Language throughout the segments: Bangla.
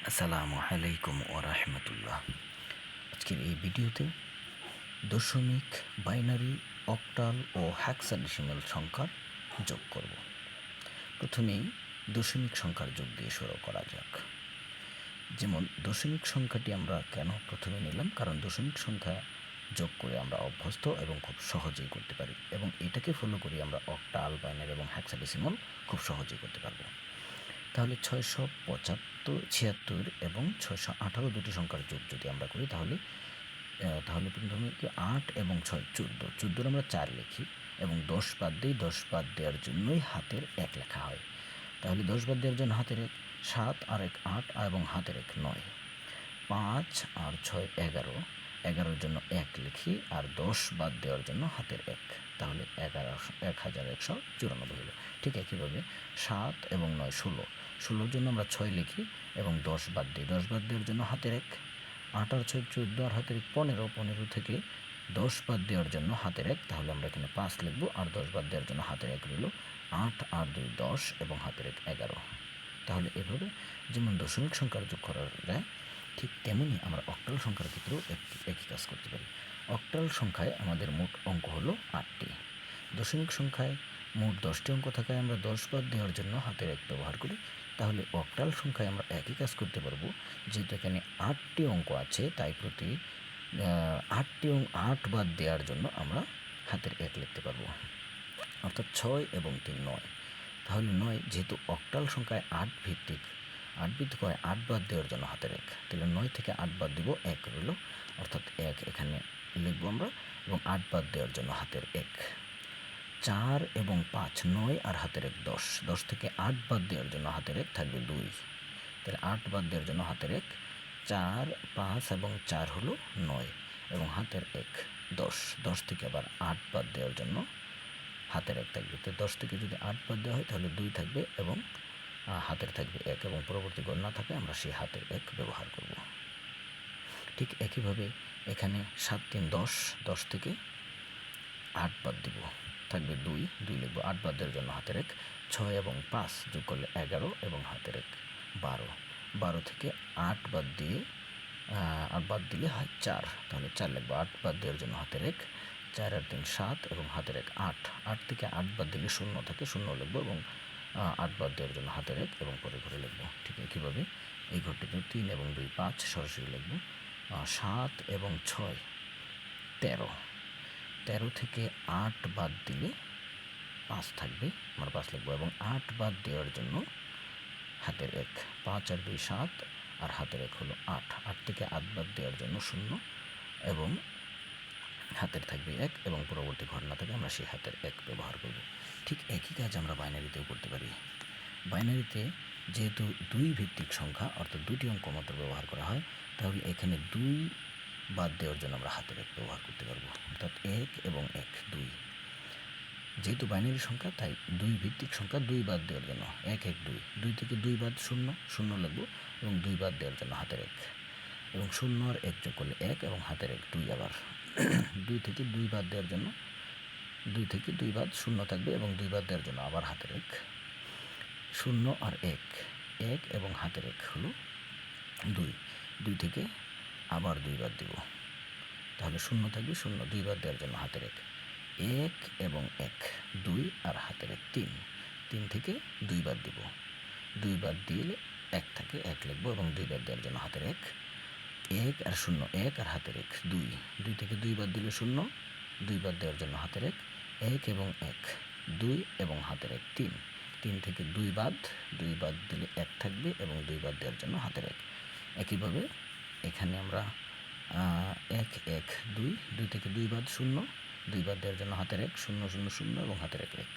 আসসালামু আলাইকুম ও রাহমাতুল্লাহ। আজকের এই ভিডিওতে দশমিক, বাইনারি, অক্টাল ও হেক্সাডেসিমাল সংখ্যার যোগ করব। প্রথমেই দশমিক সংখ্যার যোগ দিয়ে শুরু করা যাক। যেমন দশমিক সংখ্যাটি আমরা কেন প্রথমে নিলাম, কারণ দশমিক সংখ্যা যোগ করে আমরা অভ্যস্ত এবং খুব সহজেই করতে পারি, এবং এটাকে ফলো করে আমরা অক্টাল, বাইনারি এবং হেক্সাডেসিমাল খুব সহজেই করতে পারবো। তাহলে 675, 76 এবং 618 দুটি সংখ্যার যোগ যদি আমরা করি তাহলে প্রথমে কি 8 এবং 6 14, 14 আমরা 4 লিখি এবং 10 বাদ দিই। 10 বাদ দেওয়ার জন্যই হাতের 1 লেখা হয়। তাহলে 10 বাদ দেওয়ার জন্য হাতের 1, 7 আর 1 8 এবং হাতের 1 9, 5 আর 6 11, 11-র জন্য 1 লিখি আর 10 বাদ দেওয়ার জন্য হাতের 1, তাহলে 1194 হলো। ঠিক একইভাবে 7 এবং 9 16, 16-র জন্য আমরা 6 লিখি এবং 10 বাদ দিই। 10 বাদ দেওয়ার জন্য হাতের 1, 8 আর 6 14 আর হাতের 1 15, 15 থেকে 10 বাদ দেওয়ার জন্য হাতের 1, তাহলে আমরা এখানে 5 লিখব আর 10 বাদ দেওয়ার জন্য হাতের 1 রইল 8 আর 2 10 এবং হাতের 1 11। তাহলে এভাবে যেমন দশমিক সংখ্যার যোগ করা যায়, ঠিক তেমনি আমরা অক্টাল সংখ্যার ক্ষেত্রেও একই কাজ করতে পারি। অক্টাল সংখ্যায় আমাদের মোট অঙ্ক হলো 8টি। দশমিক সংখ্যায় মোট 10টি অঙ্ক থাকায় আমরা 10 বাদ দেওয়ার জন্য হাতের 1 ব্যবহার করি। তাহলে অক্টাল সংখ্যায় আমরা একই কাজ করতে পারবো, যেহেতু এখানে 8টি অঙ্ক আছে, তাই প্রতি 8 বাদ দেওয়ার জন্য আমরা হাতের 1 লিখতে পারবো, অর্থাৎ 6 এবং 3 9। তাহলে 9, যেহেতু অক্টাল সংখ্যায় 8 ভিত্তিক হয়, 8 বাদ দেওয়ার জন্য হাতের 1, তাহলে 9 থেকে 8 বাদ দিব, 1 রইল, অর্থাৎ 1 এখানে লিখবো আমরা, এবং 8 বাদ দেওয়ার জন্য হাতের 1। 4 এবং 5 9 আর হাতের 1 10, 10 থেকে 8 বাদ দেওয়ার জন্য হাতের 1 থাকবে 2, তাহলে 8 বাদ দেওয়ার জন্য হাতের 1, 4 5 এবং 4 হলো 9 এবং হাতের 1 10, 10 থেকে আবার 8 বাদ দেওয়ার জন্য হাতের 1 থাকবে। তো 10 থেকে যদি 8 বাদ দেওয়া হয় তাহলে 2 থাকবে এবং হাতের থাকবে 1, এবং পরবর্তী গড় না থাকে আমরা সেই হাতের 1 ব্যবহার করব। ঠিক একইভাবে এখানে 7 3 10, 10 থেকে 8 বাদ দিব, থাকবে 2, 2 লিখব। 8 বাদ দেওয়ার জন্য হাতের 1, 6 এবং 5 যোগ করলে 11 এবং হাতের 1 12, 12 থেকে 8 বাদ দিয়ে 8 বাদ দিলে হয় 4, তাহলে 4 লিখব। 8 বাদ দেওয়ার জন্য হাতের 1, 4 আর 3 7 এবং হাতের 1 8, 8 থেকে 8 বাদ দিলে 0 থাকে, 0 লিখব এবং 8 বাদ দেওয়ার জন্য হাতের 1 এবং পরে ঘরে লিখব। ঠিক একইভাবে এই ঘরটিতে 3 এবং 2 5 সরাসরি লিখব। 7 এবং 6 13, 13 থেকে 8 বাদ দিলে 5 থাকবে, আমরা 5 লিখব এবং 8 বাদ দেওয়ার জন্য হাতের 1, 5 আর 2 7 আর হাতের 1 হলো 8, 8 থেকে 8 বাদ দেওয়ার জন্য 0 এবং হাতের থাকবে 1, এবং পরবর্তী ঘর না থাকে আমরা সেই হাতের 1 ব্যবহার করব। ঠিক একই কাজ আমরা বাইনারিতেও করতে পারি। বাইনারিতে যেহেতু 2 ভিত্তিক সংখ্যা, অর্থাৎ 2টি অঙ্ক মাত্র ব্যবহার করা হয়, তাহলে এখানে 2 বাদ দেওয়ার জন্য আমরা হাতের 1 ব্যবহার করতে পারবো, অর্থাৎ 1 এবং 1 2। যেহেতু বাইনারি সংখ্যা তাই 2 ভিত্তিক সংখ্যা 2 বাদ দেওয়ার জন্য 1 1 2, 2 থেকে 2 বাদ 0 0 লিখব এবং 2 বাদ দেওয়ার জন্য হাতের 1, এবং 0 আর 1 যোগ করলে 1 এবং হাতের 1 2 আবার 2 থেকে 2 বাদ দেওয়ার জন্য 2 থেকে 2 বাদ 0 থাকবে এবং 2 বাদ দেওয়ার জন্য আবার হাতের 1, 0 আর 1 1 এবং হাতের 1 হলো 2, 2 থেকে আবার 2 বাদ দিব, তাহলে 0 থাকবে, 0 2 বাদ দেওয়ার জন্য হাতের 1 1 এবং 1 2 আর হাতের 1 3, 3 থেকে 2 বাদ দিব, 2 বাদ দিলে 1 থাকে, 1 লিখব এবং 2 বাদ দেওয়ার জন্য হাতের 1 1 আর 0 1 আর হাতের 1 2, 2 থেকে 2 বাদ দিলে 0, 2 বাদ দেওয়ার জন্য হাতের 1 1 এবং 1 2 এবং হাতের 1 3, 3 থেকে 2 বাদ দিলে 1 থাকবে এবং 2 বাদ দেওয়ার জন্য হাতের 1। একইভাবে এখানে আমরা 1 1 2, 2 থেকে 2 বাদ 0, 2 বাদ দেওয়ার জন্য হাতের 1 0 0 0 এবং হাতের 1 1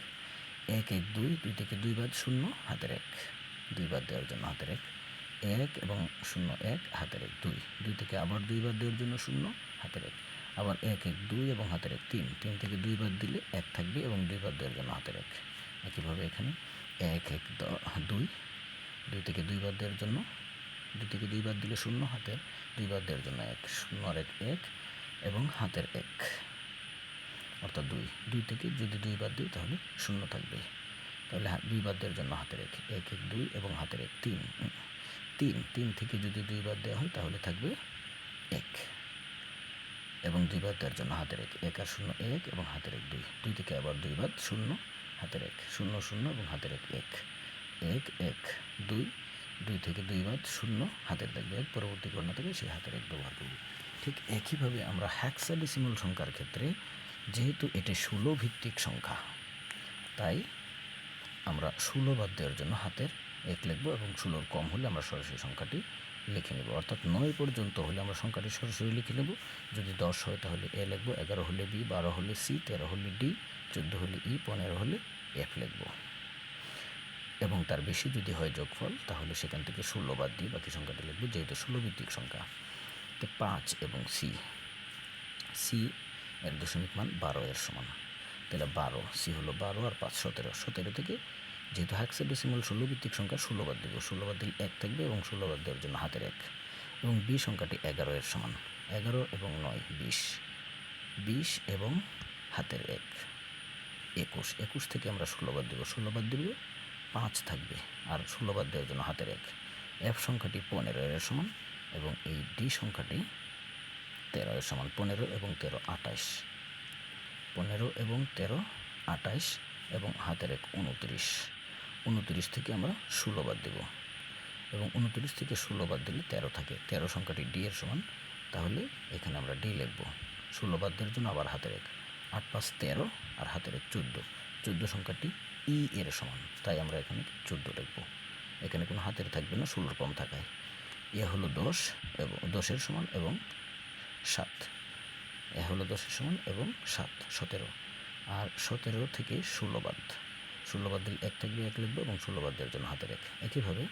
1 1 2, 2 থেকে 2 বাদ 0 হাতের 1, 2 বাদ দেওয়ার জন্য হাতের 1 1 এবং 0 1 হাতের 1 2, 2 থেকে আবার 2 বাদ দেওয়ার জন্য 0 হাতের 1, আবার 1 1 2 এবং হাতের 1 3, 3 থেকে 2 বাদ দিলে 1 থাকবে এবং 2 বাদ দেওয়ার জন্য হাতের 1। একইভাবে এখানে 1 1 2, 2 থেকে 2 বাদ দেওয়ার জন্য 2 থেকে 2 বাদ দিলে 0 হাতের, 2 বাদ দেওয়ার জন্য 1 0 আর 1 1 এবং হাতের 1, অর্থাৎ 2 2 থেকে যদি 2 বাদ দিই তাহলে 0 থাকবে, তাহলে 2 বাদ দেওয়ার জন্য হাতের 1 1 1 2 এবং হাতের 1 3, তিন থেকে যদি 2 বাদ দেওয়া হয় তাহলে থাকবে 1, এবং 2 বাদ দেওয়ার জন্য হাতের 1 আর 0 1 এবং হাতের 1 2 থেকে আবার 2 বাদ 0 হাতের 1 0 0 এবং হাতের 1 1 1 2 থেকে 2 বাদ 0 হাতের থাকবে 1, পরবর্তী গণনা থেকে সেই হাতের 1 ব্যবহার করব। ঠিক একইভাবে আমরা হেক্সাডেসিমাল সংখ্যার ক্ষেত্রে যেহেতু এটি 16 ভিত্তিক সংখ্যা, তাই আমরা 16 বাদ দেওয়ার জন্য হাতের 1 লিখব এবং 16 কম হলে আমরা সরাসরি সংখ্যাটি লিখে নেব। অর্থাৎ 9 পর্যন্ত হলে আমরা সংখ্যাটি সরাসরি লিখে নেব। যদি 10 হয় তাহলে এ লিখব, 11 হলে বি, 12 হলে সি, 13 হলে ডি, 14 হলে ই, 15 হলে এফ লিখব। এবং তার বেশি যদি হয় যোগফল তাহলে সেখান থেকে 16 বাদ দিয়ে বাকি সংখ্যাটি লিখব, যেহেতু 16 ভিত্তিক সংখ্যা। তো 5 এবং সি এর দশমিক মান 12 এর সমান, তাহলে 12, সি হলো 12 আর 5 17, 17 থেকে যেহেতু হেক্সাডেসিমাল 16 ভিত্তিক সংখ্যা 16 বাদ দেব, 16 বাদ দিলে 1 থাকবে এবং 16 বাদ দেওয়ার জন্য হাতের 1, এবং বি সংখ্যাটি 11 এর সমান, 11 এবং 9 20 এবং হাতের 1 21, 21 থেকে আমরা 16 বাদ দেব, 16 বাদ দিলে 5 থাকবে আর 16 বাদ দেওয়ার জন্য হাতের 1, এফ সংখ্যাটি 15 এর সমান এবং এই ডি সংখ্যাটি 13 এর সমান, 15 এবং 13 28, 15 এবং 13 28 এবং হাতের 1 29 থেকে আমরা 16 বাদ দেব এবং 29 থেকে 16 বাদ দিলে 13 থাকে, 13 সংখ্যাটি ডি এর সমান, তাহলে এখানে আমরা ডি লিখব। 16 বাদ দেওয়ার জন্য আবার হাতের 1, 8 5 13 আর হাতের 1 14 সংখ্যাটি ই এর সমান, তাই আমরা এখানে 14 লিখব। এখানে কোনো হাতের থাকবে না 16 কম থাকায়। এ হলো 10 এবং 10 এর সমান এবং 7, এ হলো 10 এর সমান এবং 7 17, আর 17 থেকে 16 বাদ দিলে 1 থাকবে, 1 লিখবো এবং 16 বাদ দেওয়ার জন্য হাতের 1। একইভাবে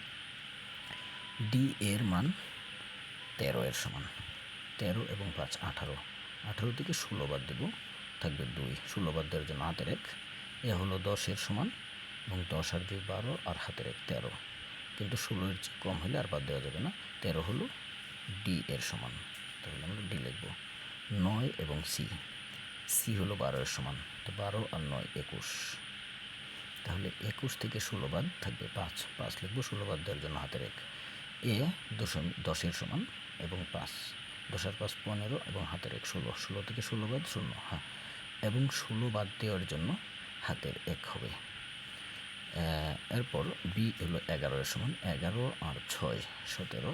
ডি এর মান 13 এর সমান, 13 এবং 5 18 থেকে 16 বাদ দেব, থাকবে 2, 16 বাদ দেওয়ার জন্য হাতের 1। এ হলো 10 এর সমান এবং 10 আর 2 12 আর হাতের 1 13, কিন্তু 16 এর চেয়ে কম হলে আর বাদ দেওয়া যাবে না, 13 হলো ডি এর সমান, তাহলে আমরা ডি লিখব। 9 এবং সি হলো 12 এর সমান, তো 12 আর 9 21, তাহলে 21 থেকে 16 বাদ থাকবে 5 লিখবো, 16 বাদ দেওয়ার জন্য হাতের 1। এ 10 এর সমান এবং 5, 10 আর 5 15 এবং হাতের 1 16 থেকে 16 বাদ 0, হ্যাঁ, এবং 16 বাদ দেওয়ার জন্য হাতের 1 হবে। এরপর বি হলো 11 এর সমান, 11 আর 6 17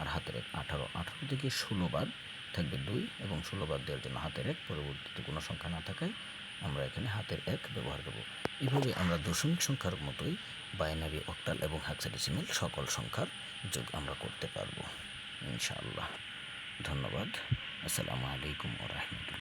আর হাতের 1 18 থেকে 16 বাদ থাকবে 2 এবং 16 বাদ দেওয়ার জন্য হাতের 1, পরবর্তীতে কোনো সংখ্যা না থাকায় আমরা এখানে হাতের 1 ব্যবহার করব। এভাবে আমরা দশমিক সংখ্যার মতোই বাইনারি, অক্টাল এবং হেক্সাডেসিমাল সকল সংখ্যার যোগ আমরা করতে পারবো ইনশাআল্লাহ। ধন্যবাদ। আসসালামু আলাইকুম ওয়া রাহমাতুল্লাহ।